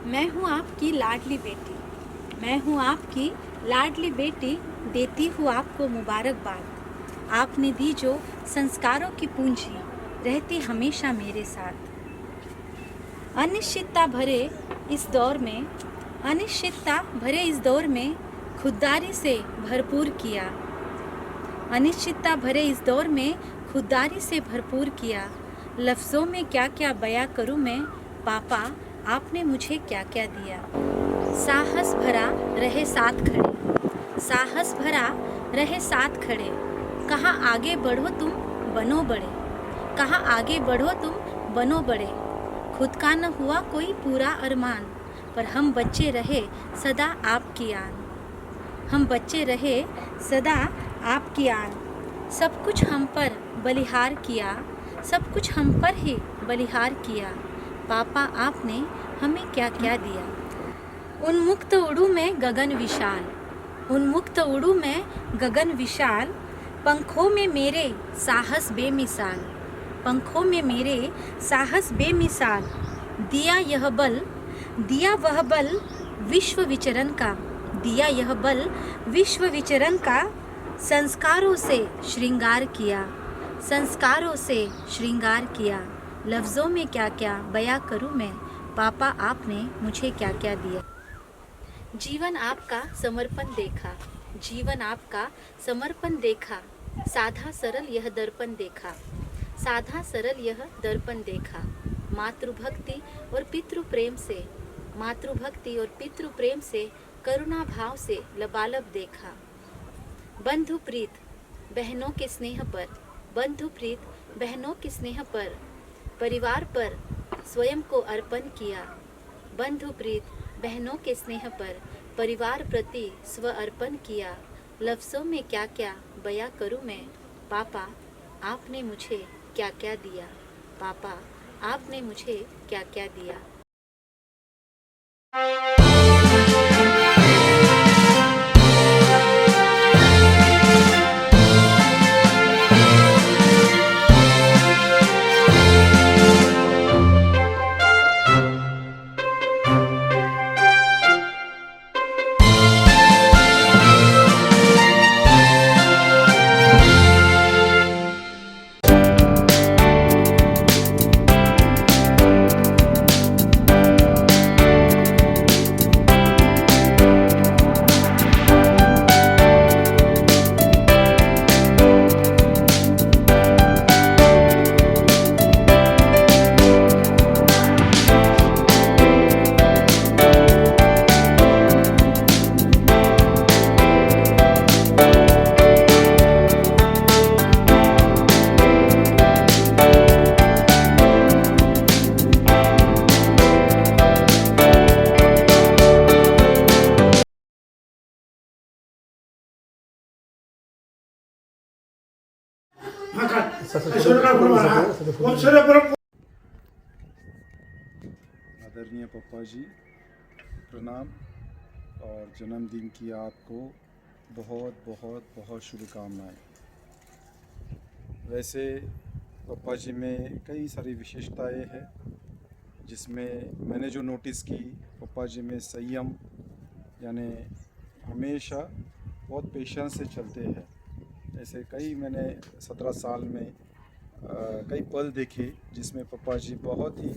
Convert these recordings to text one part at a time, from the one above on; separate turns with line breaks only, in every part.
मैं हूँ आपकी लाडली बेटी। मैं हूँ आपकी लाडली बेटी, देती हूँ आपको मुबारकबाद। आपने दी जो संस्कारों की पूंजी, रहती हमेशा मेरे साथ। अनिश्चितता भरे इस दौर में अनिश्चितता भरे इस दौर में खुददारी से भरपूर किया। अनिश्चितता भरे इस दौर में खुददारी से भरपूर किया। लफ्ज़ों में क्या क्या बयां करूं मैं, पापा आपने मुझे क्या क्या दिया। साहस भरा रहे साथ खड़े, साहस भरा रहे साथ खड़े। कहाँ आगे बढ़ो तुम बनो बड़े, कहाँ आगे बढ़ो तुम बनो बड़े। खुद का न हुआ कोई पूरा अरमान, पर हम बच्चे रहे सदा आपकी आन। हम बच्चे रहे सदा आपकी आन। सब कुछ हम पर बलिहार किया, सब कुछ हम पर ही बलिहार किया। पापा आपने हमें क्या क्या दिया। उन्मुक्त उड़ू में गगन विशाल, उन्मुक्त उड़ू में गगन विशाल। पंखों में मेरे साहस बेमिसाल, पंखों में मेरे साहस बेमिसाल। दिया यह बल, दिया वह बल विश्व विचरण का, दिया यह बल विश्व विचरण का। संस्कारों से श्रृंगार किया, संस्कारों से श्रृंगार किया। लफ्ज़ों में क्या क्या बयां करूं मैं, पापा आपने मुझे क्या क्या दिया। जीवन आपका समर्पण देखा, जीवन आपका समर्पण देखा। साधा सरल यह दर्पण देखा, साधा सरल यह दर्पण देखा। मातृभक्ति और पितृ प्रेम से, मातृभक्ति और पितृ प्रेम से, करुणा भाव से लबालब देखा। बंधु प्रीत बहनों के स्नेह पर, बंधु प्रीत बहनों के स्नेह पर, परिवार पर स्वयं को अर्पण किया। बंधु प्रीत बहनों के स्नेह पर, परिवार प्रति स्व अर्पण किया। लफ्ज़ों में क्या क्या बयां करूं मैं, पापा आपने मुझे क्या क्या दिया। पापा आपने मुझे क्या क्या दिया।
आदरणीय पप्पा जी, प्रणाम और जन्मदिन की आपको बहुत बहुत बहुत शुभकामनाएं। वैसे पप्पा जी में कई सारी विशेषताएं हैं, जिसमें मैंने जो नोटिस की, पप्पा जी में संयम, यानी हमेशा बहुत पेशेंस से चलते हैं। ऐसे कई मैंने 17 साल में कई पल देखे जिसमें पप्पा जी बहुत ही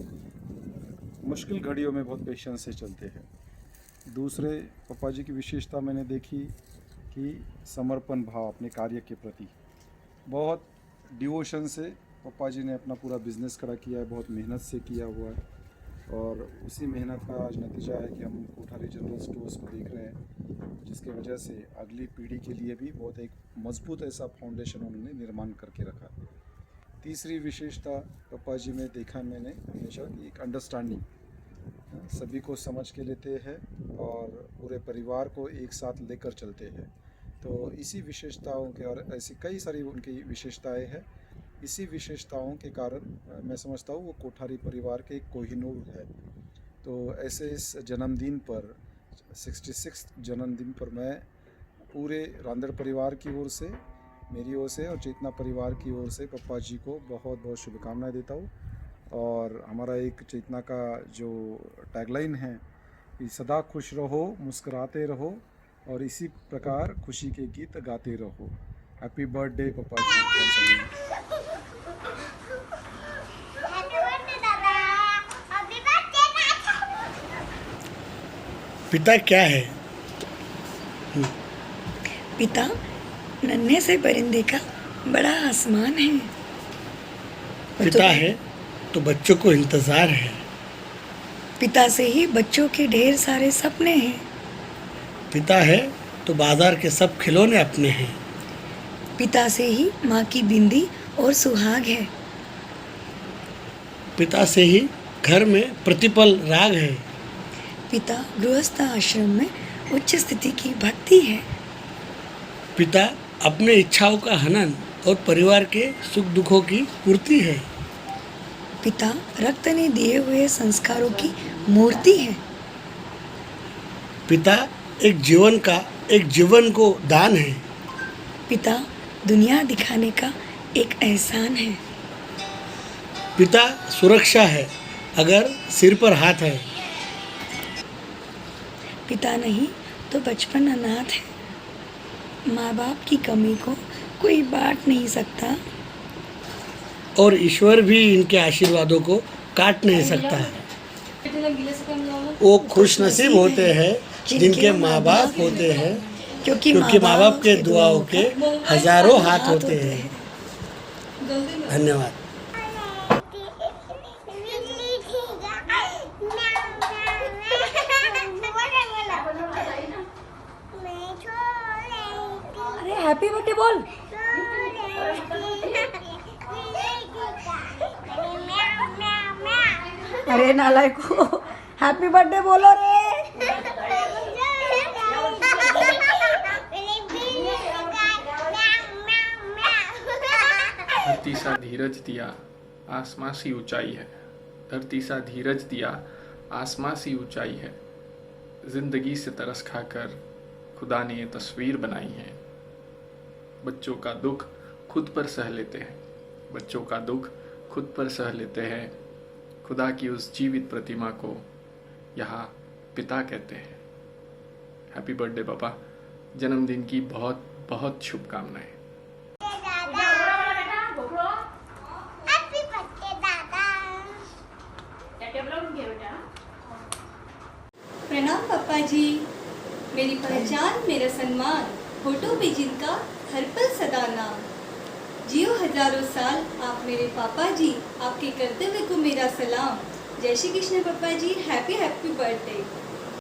मुश्किल घड़ियों में बहुत पेशेंस से चलते हैं। दूसरे पप्पा जी की विशेषता मैंने देखी कि समर्पण भाव अपने कार्य के प्रति, बहुत डिवोशन से पप्पा जी ने अपना पूरा बिजनेस खड़ा किया है, बहुत मेहनत से किया हुआ है। और उसी मेहनत का आज नतीजा है कि हम कोठारी जनरल स्टोर्स को देख रहे हैं, जिसके वजह से अगली पीढ़ी के लिए भी बहुत एक मजबूत ऐसा फाउंडेशन उन्होंने निर्माण करके रखा। तीसरी विशेषता पप्पा जी में देखा मैंने हमेशा कि एक अंडरस्टैंडिंग, सभी को समझ के लेते हैं और पूरे परिवार को एक साथ लेकर चलते हैं। तो इसी विशेषताओं के, और ऐसी कई सारी उनकी विशेषताएं हैं, इसी विशेषताओं के कारण मैं समझता हूँ वो कोठारी परिवार के एक कोहिनूर है। तो ऐसे इस जन्मदिन पर, 66 जन्मदिन पर, मैं पूरे रांदड़ परिवार की ओर से, मेरी ओर से और चेतना परिवार की ओर से पप्पा जी को बहुत बहुत शुभकामनाएं देता हूँ। और हमारा एक चेतना का जो टैगलाइन है कि सदा खुश रहो, मुस्कुराते रहो और इसी प्रकार खुशी के गीत गाते रहो। हैप्पी बर्थडे पापा जी once again।
पिता क्या है?
पिता नन्हे से परिंदे का बड़ा आसमान है।
पिता है तो बच्चों को इंतज़ार है।
पिता से ही बच्चों के ढेर सारे सपने हैं।
पिता है तो बाजार के सब खिलौने अपने हैं।
पिता से ही माँ की बिंदी और सुहाग है।
पिता से ही घर में प्रतिपल राग है।
पिता गृहस्थ आश्रम में उच्च स्थिति की भक्ति है।
पिता अपने इच्छाओं का हनन और परिवार के सुख दुखों की पूर्ति है।
पिता रक्त ने दिए हुए संस्कारों की मूर्ति है।
पिता एक जीवन को दान है।
पिता दुनिया दिखाने का एक एहसान है।
पिता सुरक्षा है अगर सिर पर हाथ है।
पिता नहीं तो बचपन अनाथ है। माँ बाप की कमी को कोई बांट नहीं सकता।
और ईश्वर भी इनके आशीर्वादों को काट नहीं सकता। वो खुश नसीब होते हैं जिनके माँ बाप होते हैं, क्योंकि माँ बाप के दुआओं के हजारों हाथ होते हैं। धन्यवाद।
अरे हैप्पी बर्थडे बोल। अरे नालायक को हैप्पी बर्थडे बोलो रे।
धरती सा धीरज दिया आसमां सी ऊंचाई है। धरती सा धीरज दिया आसमां सी ऊंचाई है। जिंदगी से तरस खाकर खुदा ने ये तस्वीर बनाई है। बच्चों का दुख खुद पर सह लेते हैं। बच्चों का दुख खुद पर सह लेते हैं। खुदा की उस जीवित प्रतिमा को यहाँ पिता कहते हैं। हैप्पी बर्थडे पापा। जन्मदिन की बहुत बहुत शुभकामनाएं।
प्रणाम पापा जी। मेरी पहचान मेरा सम्मान, होठों पे जिनका हर पल सदा नाम। जियो हजारों साल आप मेरे पापा जी, आपके कर्तव्य को मेरा सलाम। जय श्री कृष्ण पापा जी। Happy happy birthday.